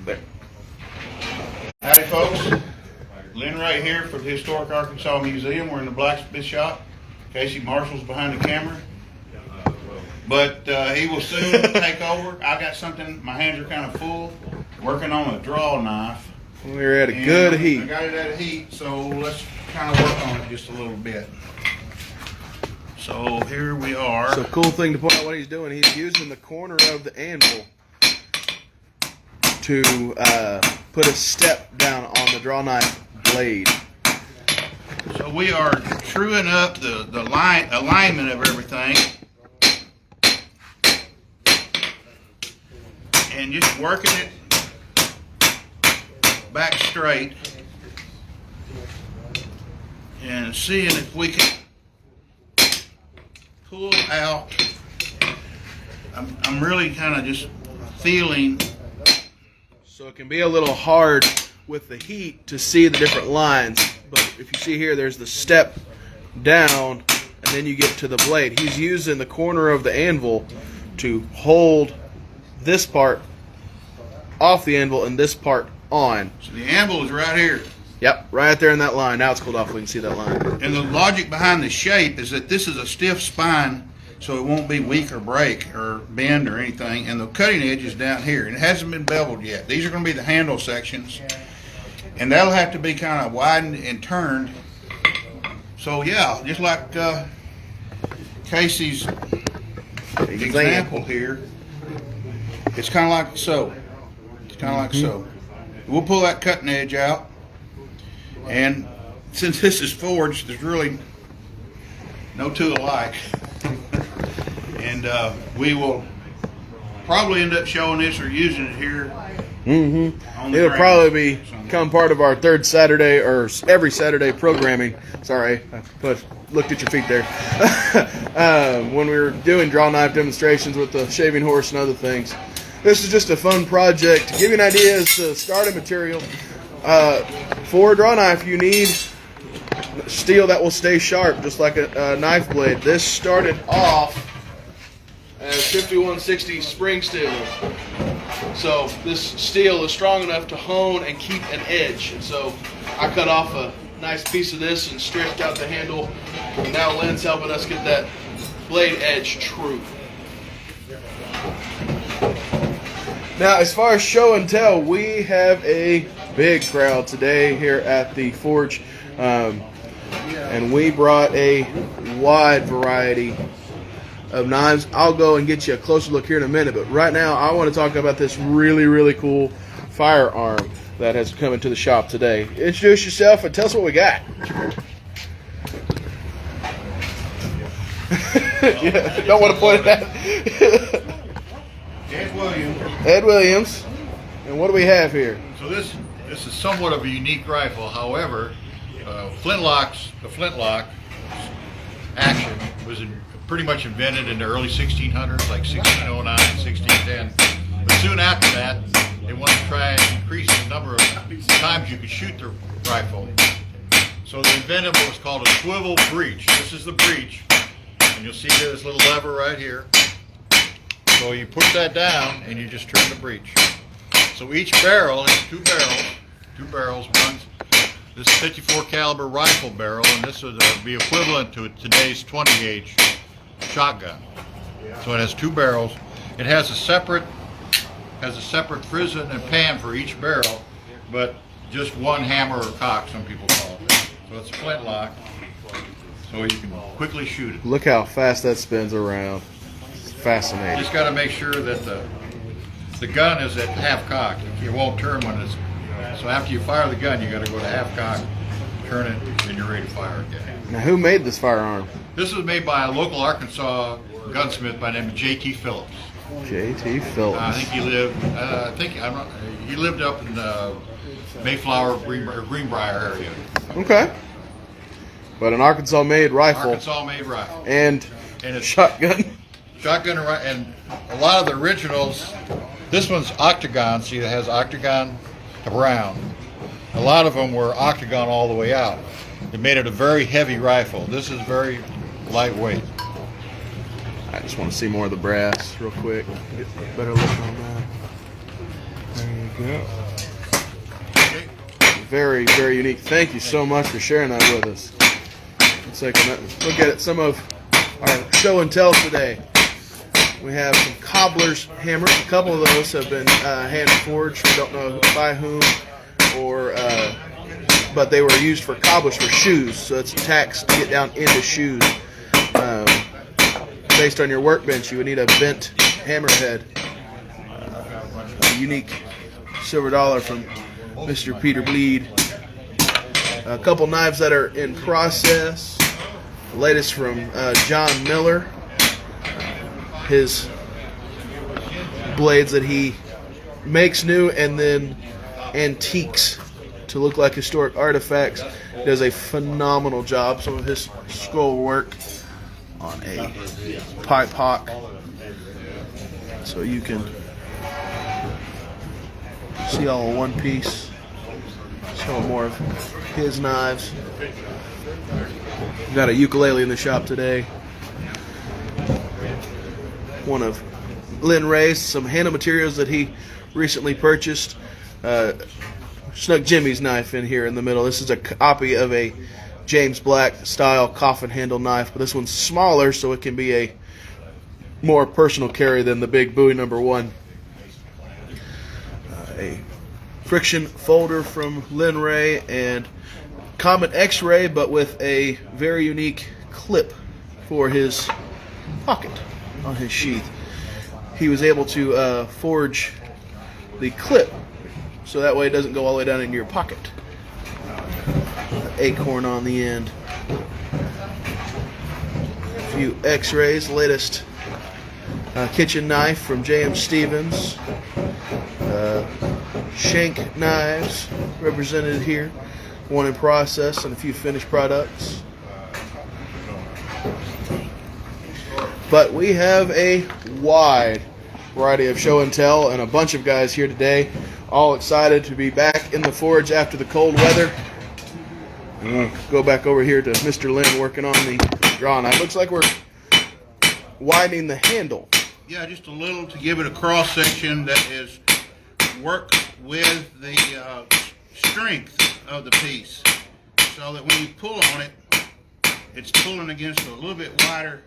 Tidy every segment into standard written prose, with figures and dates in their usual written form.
There. Howdy folks, Lynn right here for the Historic Arkansas Museum. We're in the Blacksmith Shop. Casey Marshall's behind the camera. But he will soon take over. I got something, my hands are kind of full, working on a draw knife. We're at a good heat. I got it at a heat, so let's kind of work on it just a little bit. So here we are. So cool thing to point out what he's doing, he's using the corner of the anvil to put a step down on the draw knife blade. So we are truing up the alignment of everything. And just working it back straight. And seeing if we can pull out. I'm really kind of just feeling. So it can be a little hard with the heat to see the different lines, but if you see here, there's the step down, and then you get to the blade. He's using the corner of the anvil to hold this part off the anvil and this part on. So the anvil is right here. Yep, right there in that line. Now it's cooled off, we can see that line. And the logic behind the shape is that this is a stiff spine, so it won't be weak or break or bend or anything. And the cutting edge is down here, and it hasn't been beveled yet. These are going to be the handle sections, and that'll have to be kind of widened and turned. So yeah, just like Casey's example here, it's kind of like so. It's kind of like so. We'll pull that cutting edge out, and since this is forged, there's really no two alike. And we will probably end up showing this or using it here. It'll probably become part of our third Saturday or every Saturday programming. Sorry, I looked at your feet there. When we were doing draw knife demonstrations with the shaving horse and other things. This is just a fun project to give you an idea as to starting material. For a draw knife, you need steel that will stay sharp, just like a knife blade. This started off as 5160 spring steel. So this steel is strong enough to hone and keep an edge. And so I cut off a nice piece of this and stretched out the handle. And now Lynn's helping us get that blade edge true. Now, as far as show and tell, we have a big crowd today here at the Forge. And we brought a wide variety of knives. I'll go and get you a closer look here in a minute, but right now I want to talk about this really, really cool firearm that has come into the shop today. Introduce yourself and tell us what we got. Yeah, don't want to point at that. Ed Williams. And what do we have here? So this is somewhat of a unique rifle. However, the flintlock action was pretty much invented in the early 1600s, like 1609, 1610. But soon after that, they wanted to try and increase the number of times you could shoot the rifle. So they invented what was called a swivel breech. This is the breech, and you'll see this little lever right here. So you push that down, and you just turn the breech. So each barrel has two barrels. One's this 54 caliber rifle barrel, and this would be equivalent to today's 20 gauge shotgun. So it has two barrels. It has a separate frizzen and pan for each barrel, but just one hammer or cock, some people call it. So it's a flintlock, so you can quickly shoot it. Look how fast that spins around. It's fascinating. You just got to make sure that the gun is at half cock. It won't turn when it's. So after you fire the gun, you got to go to half cock, turn it, and you're ready to fire again. Now, who made this firearm? This was made by a local Arkansas gunsmith by the name of J.T. Phillips. J.T. Phillips. I think he lived. He lived up in the Mayflower, Greenbrier area. Okay. But an Arkansas-made rifle. Arkansas-made rifle. And it's shotgun. Shotgun and a lot of the originals. This one's octagon. See, it has octagon around. A lot of them were octagon all the way out. It made it a very heavy rifle. This is very lightweight. I just want to see more of the brass real quick. Get a better look on that. There you Yeah. Okay. Very, very unique. Thank you so much for sharing that with us. Let's take a look at some of our show and tell today. We have some cobbler's hammers. A couple of those have been hand forged. We don't know by whom, or but they were used for cobblers for shoes. So it's tacks to get down into shoes. Based on your workbench, you would need a bent hammerhead. A unique silver dollar from Mr. Peter Bleed. A couple knives that are in process. The latest from John Miller. His blades that he makes new and then antiques to look like historic artifacts. He does a phenomenal job. Some of his scroll work on a pipe hawk, so you can see all in one piece. Some more of his knives. We've got a ukulele in the shop today. One of Lynn Ray's, some handle materials that he recently purchased. Snuck Jimmy's knife in here in the middle. This is a copy of a James Black style coffin handle knife, but this one's smaller, so it can be a more personal carry than the big Bowie #1. A friction folder from Lynn Ray and common X-ray, but with a very unique clip for his pocket on his sheath. He was able to forge the clip so that way it doesn't go all the way down into your pocket. Acorn on the end. A few X-rays. Latest kitchen knife from J.M. Stevens. Shank knives represented here. One in process and a few finished products. But we have a wide variety of show and tell and a bunch of guys here today, all excited to be back in the forge after the cold weather. I'm going to go back over here to Mr. Lynn working on the draw knife. Looks like we're widening the handle. Yeah, just a little to give it a cross section that is work with the strength of the piece, so that when you pull on it, it's pulling against a little bit wider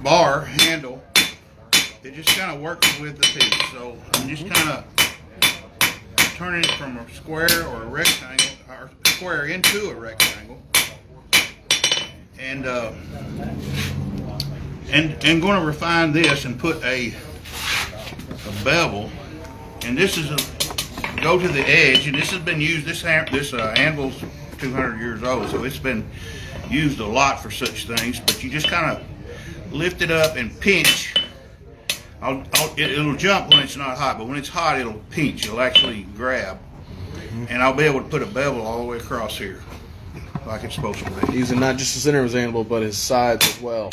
bar handle. It just kind of works with the piece. So I'm just kind of turning it from a square or a rectangle, or square into a rectangle, and going to refine this and put a bevel. And this is go to the edge, and this has been used. This anvil's 200 years old, so it's been used a lot for such things. But you just kind of lift it up and pinch. It'll jump when it's not hot, but when it's hot, it'll pinch. It'll actually grab, and I'll be able to put a bevel all the way across here, like it's supposed to be. Using not just the center of his anvil, but his sides as well.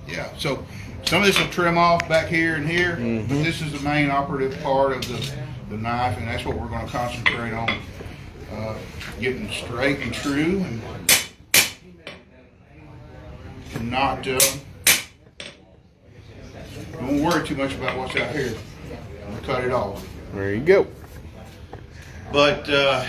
Yeah. So some of this will trim off back here and here. But this is the main operative part of the knife, and that's what we're going to concentrate on, getting straight and true, and not. Don't worry too much about what's out here. I'm going to cut it off. There you go. But are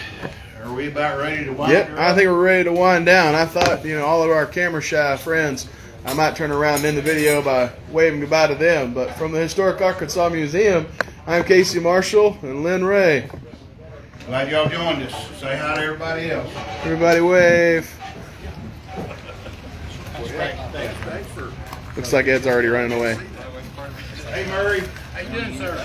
we about ready to wind Yep, her up? I think we're ready to wind down. I thought, all of our camera shy friends, I might turn around and end the video by waving goodbye to them. But from the Historic Arkansas Museum, I'm Casey Marshall and Lynn Ray. Glad y'all joined us. Say hi to everybody else. Everybody wave. Looks like Ed's already running away. Hey Murray, how you doing, sir?